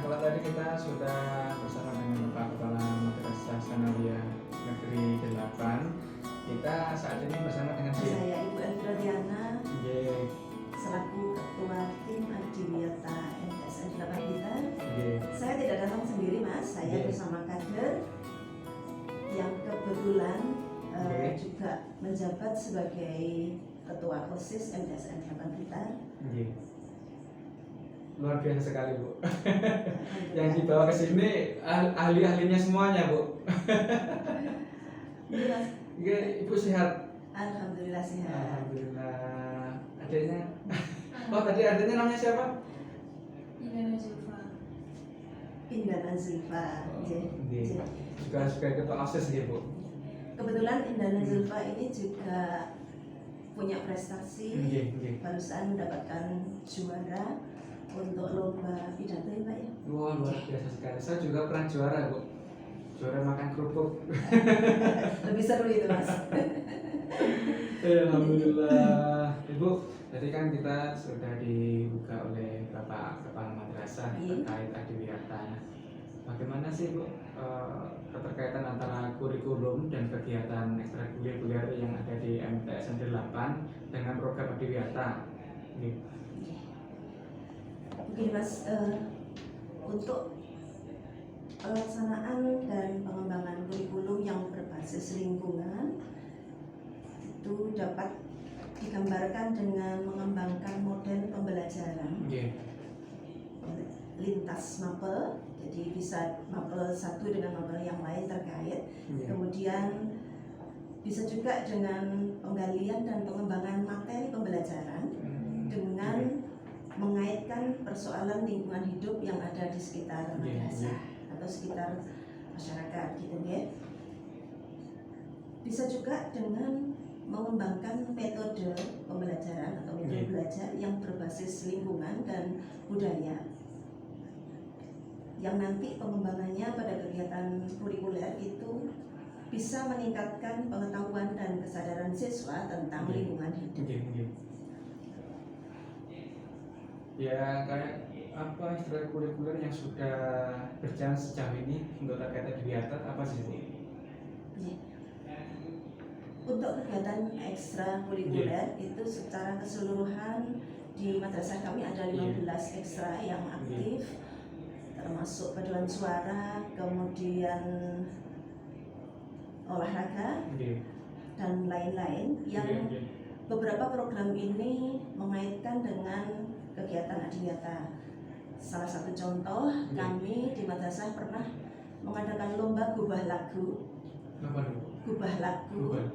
kalau tadi kita sudah bersama dengan Bapak Kepala Madrasah Sanawiyah Negeri 8, kita saat ini bersama dengan Saya Ibu Elvira Diana Ye. selaku Ketua Tim Adiwiyata MTSN 8 Blitar. Ye. Saya tidak datang sendiri, Mas. Saya bersama kader yang kebetulan juga menjabat sebagai Ketua OSIS MTSN 8 Blitar. Ye. Luar biasa sekali, Bu. Yang dibawa ke sini ahli-ahlinya semuanya, Bu. Iya, Mas. Ibu sehat? Alhamdulillah sehat. Alhamdulillah. Adanya? Oh, tadi adanya namanya siapa? Indana Zulfa. Indana Zulfa. Juga sebagai ketua OSIS ya, Bu. Kebetulan Indana Zulfa ini juga punya prestasi. Barusan mendapatkan juara untuk lomba pidato ya, Pak ya. Wah, luar biasa sekali. Saya juga pernah juara, Bu. Juara makan kerupuk. Lebih seru itu, Mas. Alhamdulillah. Ibu, tadi kan kita sudah dibuka oleh Bapak Kepala Madrasah terkait adiwiyata. Bagaimana sih, Bu, keterkaitan antara kurikulum dan kegiatan ekstrakurikuler yang ada di MTSN 8 dengan program adiwiyata? Begini, Mas, untuk pelaksanaan dan pengembangan kurikulum yang berbasis lingkungan itu dapat digambarkan dengan mengembangkan model pembelajaran lintas mapel, jadi bisa mapel satu dengan mapel yang lain terkait. Kemudian bisa juga dengan penggalian dan pengembangan materi pembelajaran dengan mengaitkan persoalan lingkungan hidup yang ada di sekitar madrasah atau sekitar masyarakat gitu ya. Bisa juga dengan mengembangkan metode pembelajaran atau metode belajar yang berbasis lingkungan dan budaya, yang nanti pengembangannya pada kegiatan kurikuler itu bisa meningkatkan pengetahuan dan kesadaran siswa tentang lingkungan hidup. Ya, kayak apa ekstrakurikuler yang sudah berjalan sejauh ini untuk terkait adiwiyata apa sih, Bu? Untuk kegiatan ekstrakurikuler itu secara keseluruhan di madrasah kami ada 15 ekstra yang aktif, termasuk paduan suara, kemudian olahraga dan lain-lain, yang beberapa program ini mengaitkan dengan kegiatan adiwiyata. Salah satu contoh, kami di madrasah pernah mengadakan lomba gubah lagu. Gubah lagu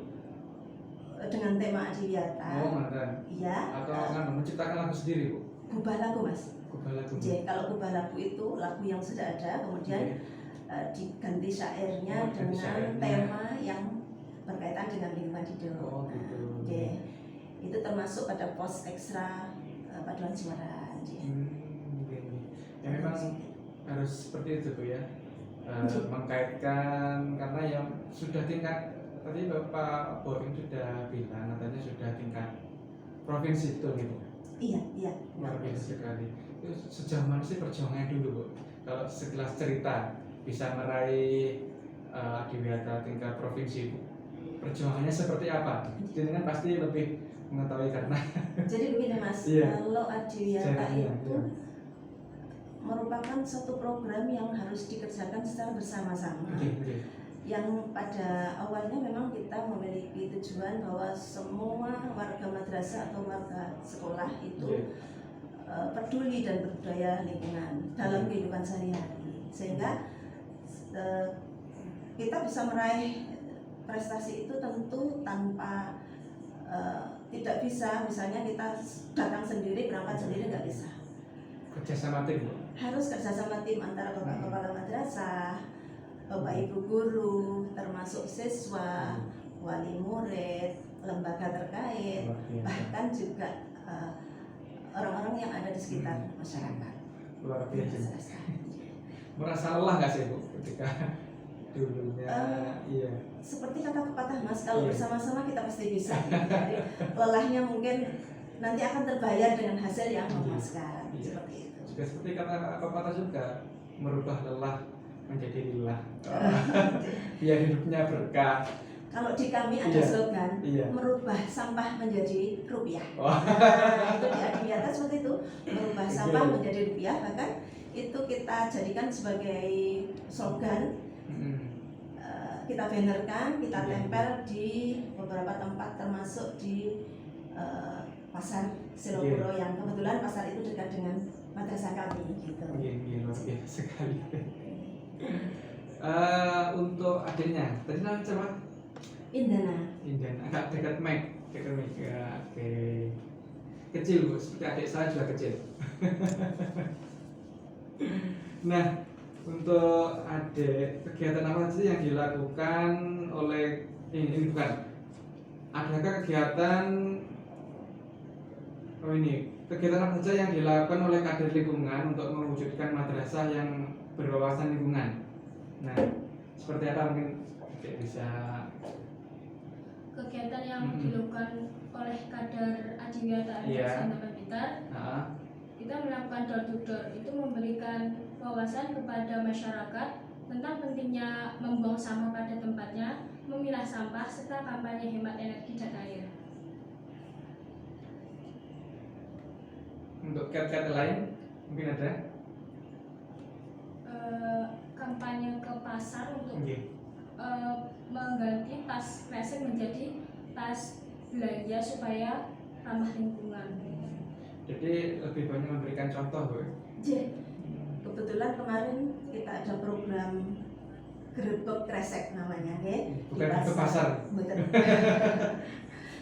dengan tema adiwiyata. Oh, mantan. Iya. Atau menciptakan lagu sendiri, Bu? Gubah lagu, Mas. Gubah lagu. Jadi kalau gubah lagu itu lagu yang sudah ada, kemudian diganti syairnya dengan tema yang berkaitan dengan lingkungan hidup. Oh, gitu. Itu termasuk pada pos ekstra paduan suara. Ya memang harus seperti itu, Bu ya. Mengkaitkan, karena yang sudah tingkat, tadi Bapak Boring sudah bilang katanya sudah tingkat provinsi, betul gitu. Iya. Luar biasa sekali. Itu sejauh mana sih perjuangannya dulu, Bu? Kalau sekilas cerita bisa meraih adiwiyata tingkat provinsi, Bu, perjuangannya seperti apa? Jadi kan pasti lebih mengetahui karena. Jadi begini, Mas, kalau adiwiyata itu merupakan suatu program yang harus dikerjakan secara bersama-sama. Yang pada awalnya memang kita memiliki tujuan bahwa semua warga madrasah atau warga sekolah itu peduli dan berbudaya lingkungan dalam kehidupan sehari-hari, sehingga kita bisa meraih prestasi itu tentu tanpa tidak bisa misalnya kita datang sendiri, berangkat sendiri, nggak bisa. Kerjasama tim, Bu? Harus kerjasama tim antara bapak kepala madrasah, bapak ibu guru, termasuk siswa, wali murid, lembaga terkait, bahkan juga orang-orang yang ada di sekitar masyarakat. Luar biasa. Merasa lelah nggak sih, Bu, ketika dulunya? Seperti kata pepatah, Mas, kalau bersama-sama kita pasti bisa. Jadi lelahnya mungkin nanti akan terbayar dengan hasil yang memuaskan. Seperti itu. Juga seperti kata pepatah juga, merubah lelah menjadi lilah. Biar hidupnya berkah. Kalau di kami ada Iya. slogan Iya. merubah sampah menjadi rupiah. Wah. Nah, itu di Adiwiyata seperti itu, merubah Oke. sampah menjadi rupiah. Bahkan itu kita jadikan sebagai slogan. Kita bannerkan, kita Iya. tempel di beberapa tempat termasuk di pasar Silopuro yang kebetulan pasar itu dekat dengan madrasah kami gitu. Iya, luar biasa sekali. Untuk adiknya, tadi namanya siapa? Indana. Indan, agak dekat mic, oke. Kecil Bu, seperti adik saya juga kecil. Nah, untuk adik, kegiatan apa sih yang dilakukan oleh ini bukan? Adakah kegiatan kegiatan apa saja yang dilakukan oleh kader lingkungan untuk mewujudkan madrasah yang berwawasan lingkungan? Nah, seperti apa mungkin bisa? Kegiatan yang dilakukan oleh kader Adiwiyata Iya. Tempat Pintar, kita melakukan door to door, itu memberikan wawasan kepada masyarakat tentang pentingnya membuang sampah pada tempatnya, memilah sampah, serta kampanye hemat energi dan air. Untuk cat-cat lain mungkin ada? Kampanye ke pasar untuk Oke. mengganti tas kresek menjadi tas belanja supaya ramah lingkungan. Jadi lebih banyak memberikan contoh, Bu. Kebetulan kemarin kita ada program gerebek kresek namanya, Bukan ke pasar. Betul.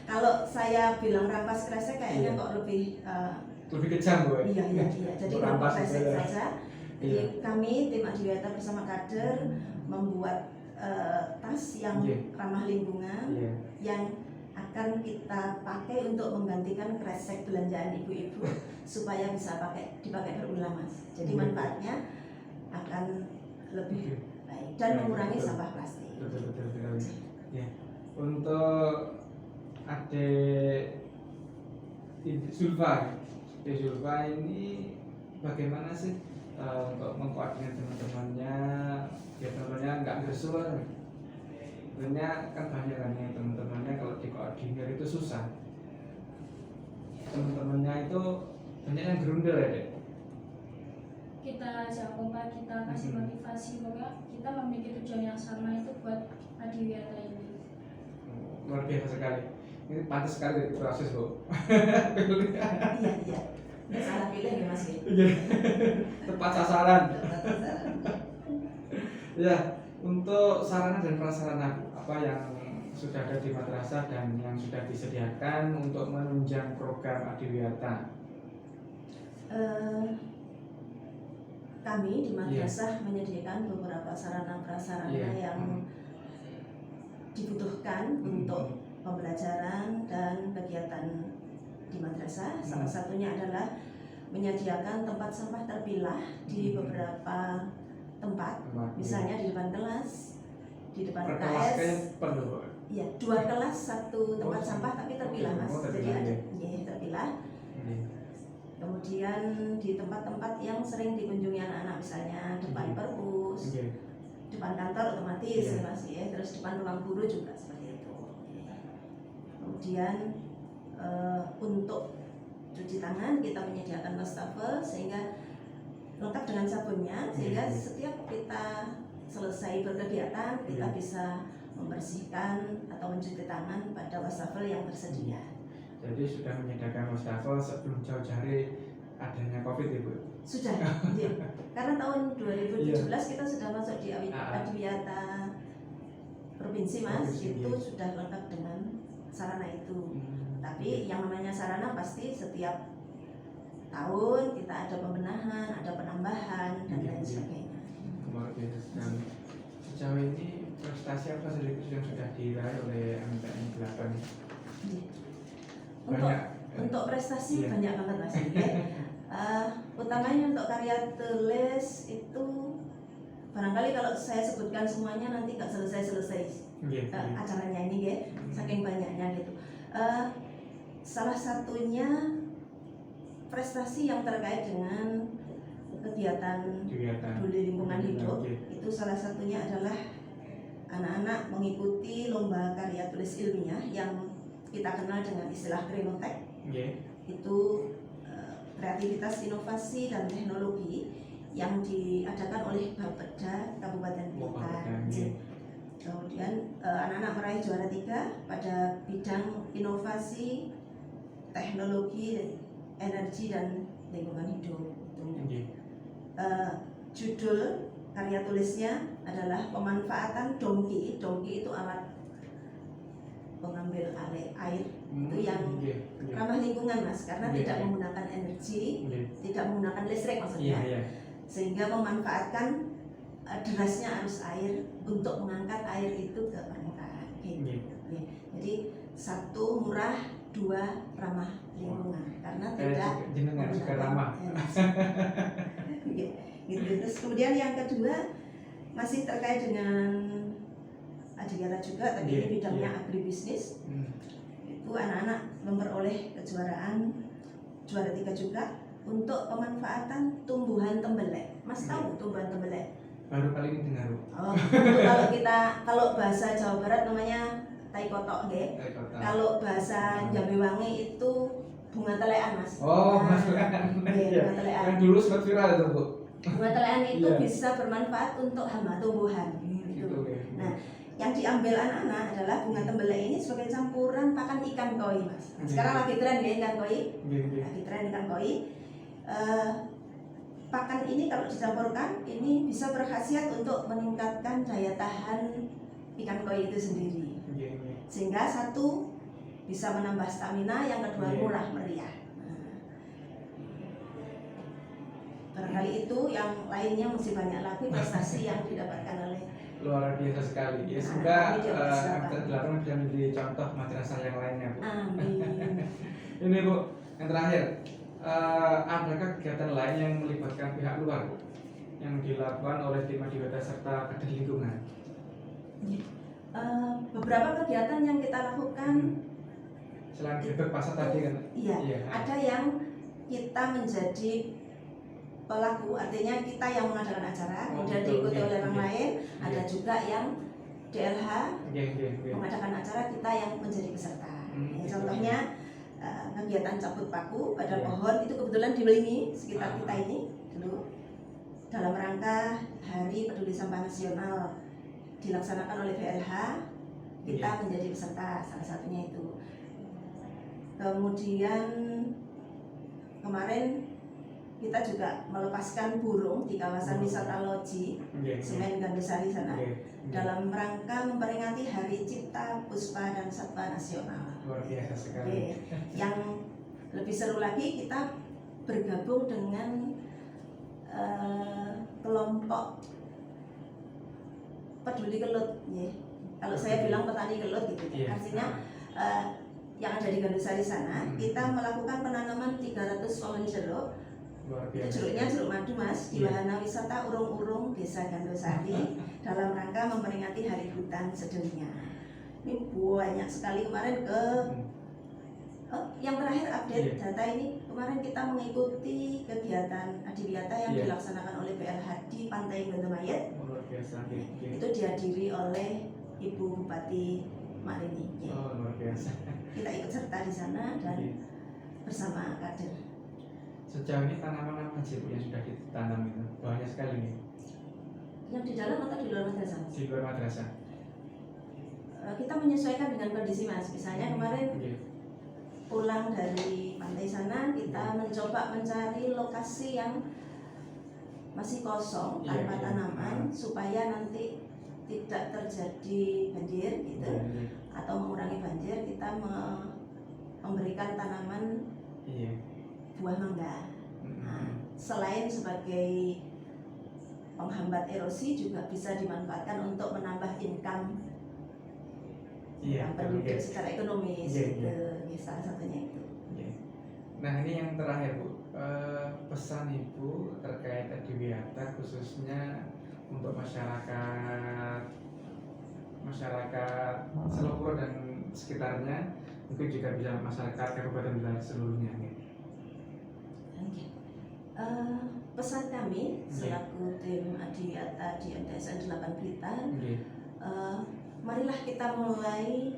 Kalau saya bilang rampas kresek kayaknya Iya. kok lebih Lebih kejam, Bu. iya. Jadi Rampas gerebek kresek itu ya. saja. Jadi kami tim Adiwiyata bersama kader membuat tas yang Iya. ramah lingkungan Iya. yang akan kita pakai untuk menggantikan kresek belanjaan ibu-ibu supaya bisa dipakai berulang, Mas. Jadi Iya. manfaatnya akan lebih baik dan mengurangi Betul. sampah plastik. Betul. Ya. Untuk adik Zulfa ini bagaimana sih untuk mengkoordinir teman-temannya, biar teman-temannya nggak bersuara. Sebenarnya kan banyak kan ya teman-temannya, kalau dikoordinir itu susah. Teman-temannya itu banyak yang gerundel ya, Dek. Kita ajak kompak, kita kasih motivasi, pokoknya kita memiliki tujuan yang sama, itu buat Adiwiyata ini. Luar biasa sekali. Ini pantas sekali proses, Bu. Iya. Nggak salah pilih ya, Mas. Tepat sasaran. Ya, untuk sarana dan prasarana, Bu, apa yang sudah ada di madrasah dan yang sudah disediakan untuk menunjang program Adiwiyata? Kami di madrasah menyediakan beberapa sarana prasarana yang dibutuhkan untuk pembelajaran dan kegiatan di madrasah. Salah satunya adalah menyediakan tempat sampah terpilah di beberapa tempat, misalnya di depan kelas, di depan KS. Iya, 2 kelas 1 tempat sampah tapi terpilah, Mas. Jadi ada terpilah. Kemudian di tempat-tempat yang sering dikunjungi anak-anak, misalnya depan perpus, depan kantor otomatis ya, Mas, ya. Terus depan ruang guru juga seperti itu. Kemudian untuk cuci tangan kita menyediakan wastafel sehingga lengkap dengan sabunnya, sehingga setiap kita selesai berkegiatan kita bisa membersihkan atau mencuci tangan pada wastafel yang tersedia. Jadi sudah menyediakan wastafel sebelum jauh hari adanya COVID, Ibu? Sudah, karena tahun 2017 kita sudah masuk di Adiwiyata Provinsi, Mas. Itu sudah lengkap dengan sarana itu. Tapi yang namanya sarana pasti setiap tahun kita ada pembenahan, ada penambahan dan lain sebagainya. Luar biasa sekali. Sejauh ini prestasi apa saja yang sudah diraih oleh MTN 8? Untuk prestasi banyak banget, Mas. Utamanya untuk karya tulis itu barangkali kalau saya sebutkan semuanya nanti nggak selesai acaranya ini ya, saking banyaknya gitu. Salah satunya prestasi yang terkait dengan kegiatan Kegiatan. peduli lingkungan hidup Oke. itu salah satunya adalah anak-anak mengikuti lomba karya tulis ilmiah yang kita kenal dengan istilah Greenotech. Oke. Itu kreativitas inovasi dan teknologi yang diadakan oleh Bapeda Kabupaten Blitar. Oke. Kemudian anak-anak meraih juara 3 pada bidang inovasi, teknologi, energi dan lingkungan hidup. Oke. Judul karya tulisnya adalah pemanfaatan dongki. Dongki itu alat pengambil air itu yang Oke. ramah lingkungan, Mas, karena Oke. tidak menggunakan energi, Oke. tidak menggunakan listrik Iya, maksudnya, iya. sehingga memanfaatkan derasnya arus air untuk mengangkat air itu ke permukaan. Gitu. Oke. Jadi satu murah, dua ramah lingkungan karena tidak Jenengan juga ramah. gitu. Terus kemudian yang kedua masih terkait dengan Adiwiyata juga, tapi Iya, ini bidangnya iya. agribisnis. Hmm. Itu anak-anak memperoleh kejuaraan juara 3 juga untuk pemanfaatan tumbuhan tembelek. Mas tahu tumbuhan tembelek? Baru kali ini dengar. Oh, itu kalau bahasa Jawa Barat namanya tai kotok, nggih. Dari kota. Kalau bahasa Jambewangi itu bunga telean, Mas. Oh, Nah, Mas Lean. iya, Iya. bunga telean. Yang dulu sempat viral itu, Bu. Bunga telean itu Iya. bisa bermanfaat untuk hama tumbuhan. Gitu, Gitu. ya. Nah, yang diambil anak-anak adalah bunga tembelek ini sebagai campuran pakan ikan koi, Mas. Sekarang lagi tren ya ikan koi, Oke. lagi tren ikan koi. Pakan ini kalau dicampurkan ini bisa berkhasiat untuk meningkatkan daya tahan ikan koi itu sendiri. Oke. Sehingga satu bisa menambah stamina, yang kedua Iya. murah meriah. Barangkali itu, yang lainnya masih banyak lagi prestasi yang didapatkan oleh Luar biasa sekali. Ya, Nah, semoga ini dia persiapan. MT8 bisa menjadi contoh madrasah yang lainnya, Bu. Amin. Ini, Bu, yang terakhir. Adakah kegiatan lain yang melibatkan pihak luar, Bu, yang dilakukan oleh tim Adiwiyata serta Kadin Lingkungan? Beberapa kegiatan yang kita lakukan, Selain bebek pasar tadi kan? iya, Iya. ada yang kita menjadi pelaku, artinya kita yang mengadakan acara, Oh, kemudian betul. diikuti Iya, oleh orang iya. lain. Iya. Ada juga yang DLH Oke. mengadakan acara, kita yang menjadi peserta. Hmm, Ya, gitu. contohnya kegiatan cabut paku pada Iya. pohon itu kebetulan di Melingi sekitar Ah. kita ini dulu, dalam rangka Hari Peduli Sampah Nasional dilaksanakan oleh BLH, kita Iya. menjadi peserta, salah satunya itu. Kemudian kemarin kita juga melepaskan burung di kawasan wisata Loji Oke. Semen Gandusari sana, Oke. dalam rangka memperingati Hari Cipta Puspa dan Satwa Nasional. Luar biasa sekali. Oke. Yang lebih seru lagi, kita bergabung dengan kelompok peduli kelut, ya. Kalau saya bilang petani kelut gitu, Iya. artinya yang ada di Gandusari sana, Hmm. kita melakukan penanaman 300 pohon jeruk. Luar Itu biasa. jeruknya jeruk madu, Mas, di Iya. wahana wisata Urung-Urung Desa Gandusari dalam rangka memperingati Hari Hutan Sedunia. Ini banyak sekali kemarin ke yang terakhir update Iya. data ini, kemarin kita mengikuti kegiatan Adiwiyata yang Iya. dilaksanakan oleh BLH di Pantai Bantamayat. Luar biasa. Oke. Itu dihadiri oleh Ibu Bupati Marini. Ya. Oh, luar biasa. Kita ikut serta di sana dan Oke. bersama kader. Sejauh ini tanaman apa sih, Bu, yang sudah ditanam itu? Banyak sekali nih Yang di dalam atau di luar madrasah? di luar madrasah. Kita menyesuaikan dengan kondisi, Mas. Misalnya kemarin Oke. pulang dari pantai sana, kita mencoba mencari lokasi yang masih kosong Iya, tanpa iya. tanaman supaya nanti tidak terjadi banjir gitu, Iya. atau mengurangi banjir. Kita memberikan tanaman Iya. buah mangga. Mm-mm. Nah, selain sebagai penghambat erosi, juga bisa dimanfaatkan untuk menambah income Iya. penduduk secara ekonomis Iya, gitu. iya. Ya, salah satunya itu. Iya. Nah, ini yang terakhir, Bu. Pesan Ibu terkait Adiwiyata khususnya untuk masyarakat Selopuro dan sekitarnya, mungkin juga bisa masyarakat Kabupaten Blitar seluruhnya. Oke. pesan kami Nggih. selaku tim Adiwiyata di MTSN 8 Blitar, Nggih. marilah kita mulai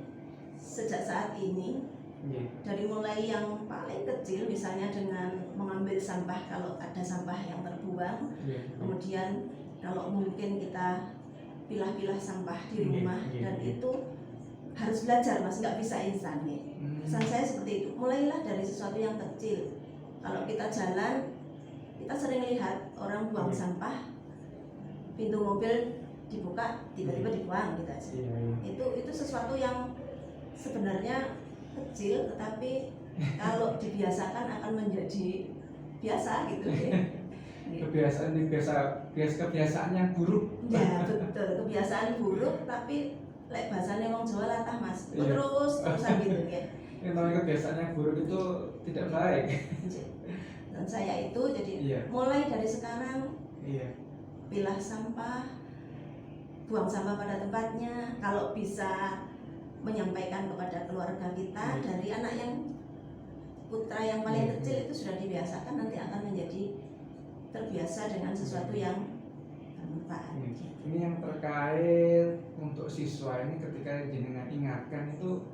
sejak saat ini, Nggih. dari mulai yang paling kecil misalnya dengan mengambil sampah kalau ada sampah yang terbuang, Nggih. kemudian kalau mungkin kita pilah-pilah sampah di Nggih, rumah, nggih, dan nggih. itu harus belajar Mas, nggak bisa instan nih. Pesan saya seperti itu, mulailah dari sesuatu yang kecil. Kalau kita jalan, kita sering lihat orang buang Nggih. sampah, pintu mobil dibuka, tiba-tiba dibuang gitu aja. Iya, iya. Itu sesuatu yang sebenarnya kecil, tetapi kalau dibiasakan akan menjadi biasa gitu ya. Kebiasaan yang buruk. Ya betul, kebiasaan buruk, tapi lek bahasanya wong Jawa latah Mas, Iya. terusan gitu ya. Yang namanya kebiasaan yang buruk itu tidak baik. Dan saya itu jadi Iya. mulai dari sekarang Iya. pilah sampah, buang sampah pada tempatnya. Kalau bisa menyampaikan kepada keluarga kita, Iya. dari anak yang putra yang paling Iya. kecil itu sudah dibiasakan, nanti akan menjadi terbiasa dengan sesuatu yang bermanfaat. Ini yang terkait untuk siswa ini ketika jenengan ingatkan itu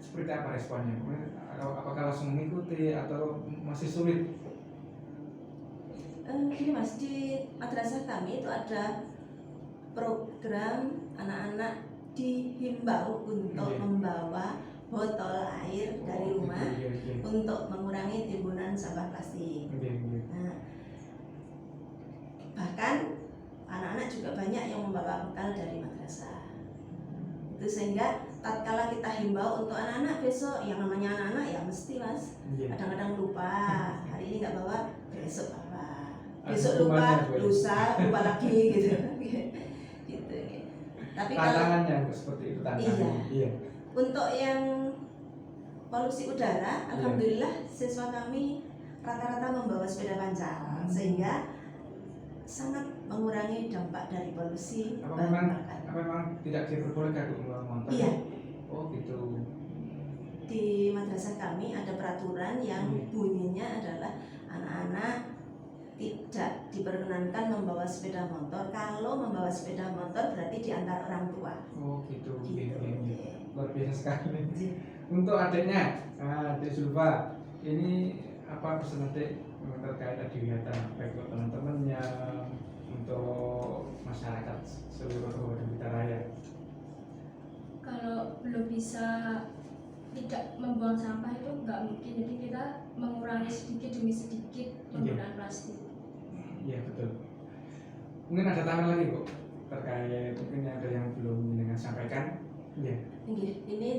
seperti apa responnya? Apakah langsung mengikuti atau masih sulit? Ini Mas, di madrasah kami itu ada program anak-anak dihimbau untuk Iya. membawa botol air dari rumah Iya, iya. untuk mengurangi timbunan sampah plastik. Iya, iya. Nah, bahkan anak-anak juga banyak yang membawa bekal dari madrasah. Itu sehingga tatkala kita himbau untuk anak-anak besok, yang namanya anak-anak ya mesti Mas, Iya. kadang-kadang lupa, hari ini nggak bawa, besok apa, Ada besok hukumannya, lupa, Bu. lusa lupa lagi gitu. Gitu. Tapi kalau Tantangannya seperti itu tantangannya. Iya. untuk yang polusi udara, alhamdulillah siswa kami rata-rata membawa sepeda pancal, sehingga sangat mengurangi dampak dari polusi Apa bahan memang bakar. tidak diperbolehkan untuk membawa motor? Iya. Oh gitu. Di madrasah kami ada peraturan yang bunyinya adalah anak-anak tidak diperkenankan membawa sepeda motor. Kalau membawa sepeda motor berarti diantar orang tua. Oh gitu. Gitu. Iya, iya. Luar biasa sekali. Untuk adiknya, adik Zulfa, ini apa pesan adik terkait Adiwiyata, baik untuk teman-temannya, untuk masyarakat seluruh Blitar Raya? Kalau belum bisa tidak membuang sampah itu nggak mungkin, jadi kita mengurangi sedikit demi sedikit penggunaan plastik. Iya betul. Mungkin ada tambahan lagi Bu terkait mungkin ada yang belum dengan sampaikan? Iya. Ini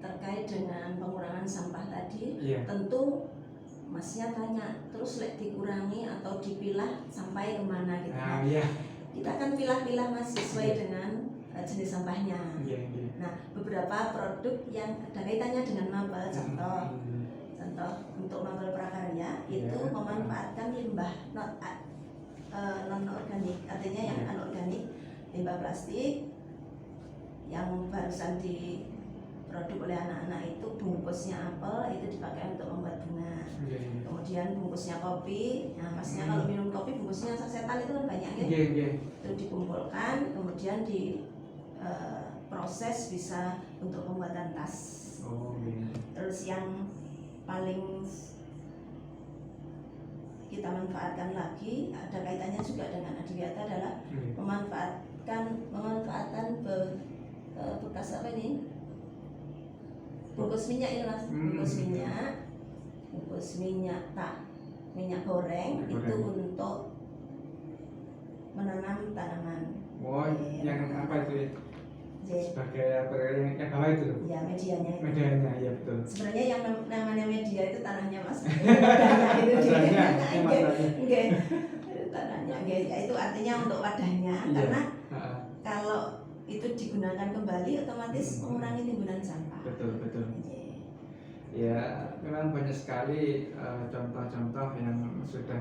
terkait dengan pengurangan sampah tadi. Iya. Tentu Masnya tanya, terus lek dikurangi atau dipilah sampai kemana gitu. Iya. Kita akan pilah-pilah Mas sesuai dengan jenis sampahnya. Iya, iya. Nah, beberapa produk yang ada kaitannya dengan mabel, contoh untuk mabel prakarya itu Iya. memanfaatkan limbah non organik, artinya yang Iya. anorganik, limbah plastik yang barusan diproduk oleh anak-anak itu bungkusnya apel itu dipakai untuk membuat bunga. Iya, iya. Kemudian bungkusnya kopi, nah Masnya kalau minum kopi bungkusnya sasetan itu kan banyak ya. Iya, iya. Itu dikumpulkan, kemudian di proses bisa untuk pembuatan tas. Oh, iya. Terus yang paling kita manfaatkan lagi ada kaitannya juga dengan Adiwiyata adalah Iya. pemanfaatan bekas apa ini? Bungkus minyak ini Mas, bungkus minyak goreng Minyak itu goreng. untuk menanam tanaman. Oh, yang apa itu ya? Jadi, Sebagai apa yang bawah itu loh? ya medianya itu. Medianya, ya betul. Sebenarnya yang namanya media itu tanahnya Mas. Wadahnya itu. Wadahnya, ya, Nggih, masalahnya. nggih. Tanahnya nggih, ya itu artinya untuk wadahnya. Iya. Karena Ah, kalau itu digunakan kembali otomatis mengurangi timbunan sampah. betul, betul. Nggih. Ya, memang banyak sekali contoh-contoh yang sudah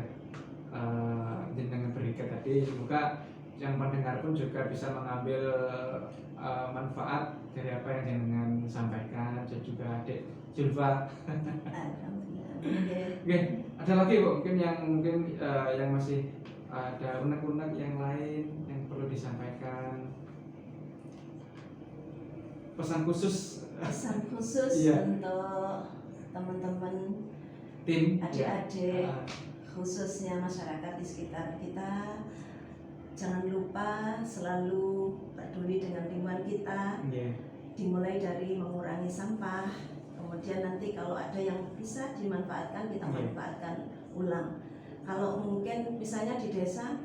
jenengan berikan tadi. Semoga yang mendengar pun juga bisa mengambil manfaat dari apa yang jenengan sampaikan, dan juga adik Zulfa. Alhamdulillah. Oke, ada lagi Bu mungkin yang masih ada unek-unek yang lain yang perlu disampaikan, pesan khusus Pesan khusus Iya. untuk teman-teman tim adik-adik, ya. khususnya masyarakat di sekitar kita, jangan lupa selalu peduli dengan lingkungan kita, Iya. dimulai dari mengurangi sampah, kemudian nanti kalau ada yang bisa dimanfaatkan kita Iya. manfaatkan ulang. Kalau mungkin misalnya di desa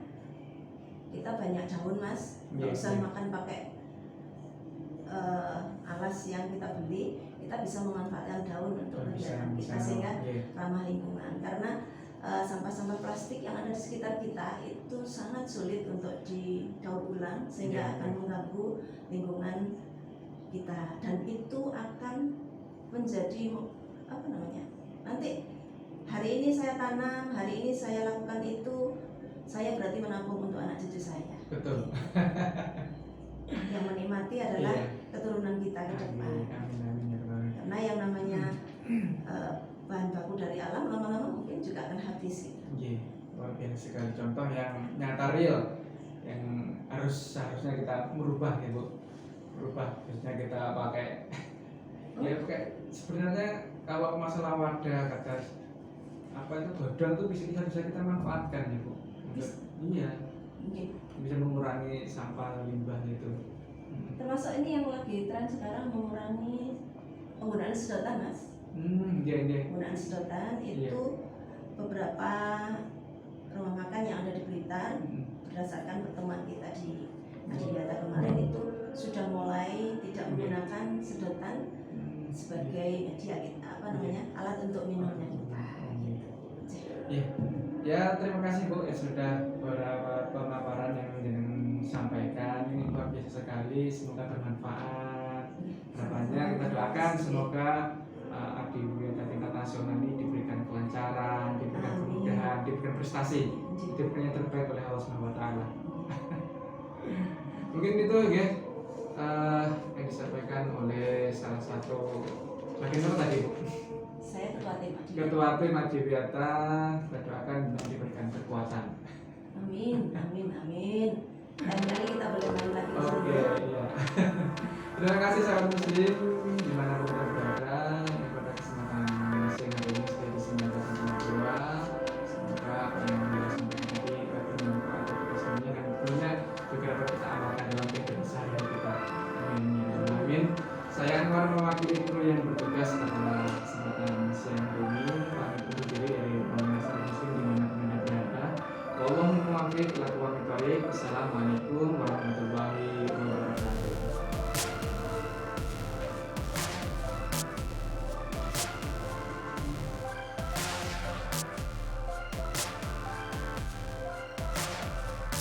kita banyak daun mas, nggak Iya, usah iya. makan pakai alas yang kita beli, kita bisa memanfaatkan daun untuk kendaraan kita sehingga Iya. ramah lingkungan. Karena sampah-sampah plastik yang ada di sekitar kita itu sangat sulit untuk didaur ulang sehingga Iya. akan mengganggu lingkungan kita, dan itu akan menjadi apa namanya, nanti hari ini saya tanam, hari ini saya lakukan itu, saya berarti menampung untuk anak cucu saya. Betul. Yang menikmati adalah Iya. keturunan kita ke depan. Amin ya Tuhan. Karena yang namanya bahan baku dari alam lama-lama mungkin juga akan habis gitu. Iya, luar biasa sekali contoh yang nyata real yang seharusnya kita merubah ya Bu, merubah biasanya kita pakai ya pakai sebenarnya kalau masalah wadah kata apa itu godong tuh bisa kita manfaatkan ya Bu. Iya, Mungkin. bisa mengurangi sampah limbah itu. Termasuk ini yang lagi tren sekarang, mengurangi penggunaan sedotan mas. Iya. Penggunaan sedotan itu beberapa rumah makan yang ada di Blitar berdasarkan pertemuan kita di Adiwiyata kemarin itu sudah mulai tidak menggunakan sedotan sebagai media apa namanya alat untuk minumnya kita. Iya. Ya terima kasih Bu ya sudah beberapa pemaparan yang sampaikan, ini luar biasa sekali, semoga bermanfaat. Harapannya kita doakan semoga Adiwiyata tingkat nasional ini diberikan kelancaran, diberikan kemudahan, diberikan prestasi, diberikan yang terbaik oleh Allah SWT. Mungkin itu ya yang disampaikan oleh salah satu bagian apa tadi Bu? Saya Ketua tim Adiwiyata, kita doakan diberikan kekuatan. Amin. Dan kali kita boleh main lagi. Oke, iya. Terima kasih sahabat muslim dimanapun Anda berada, pada kesempatan siang hari ini saya di sini ada dua. Semoga apa yang beliau sampaikan tadi dapat bermanfaat untuk kita semuanya dan tentunya juga dapat kita amalkan dalam kehidupan sehari-hari kita. Amin. Saya Anwar mewakili kru yang bertugas.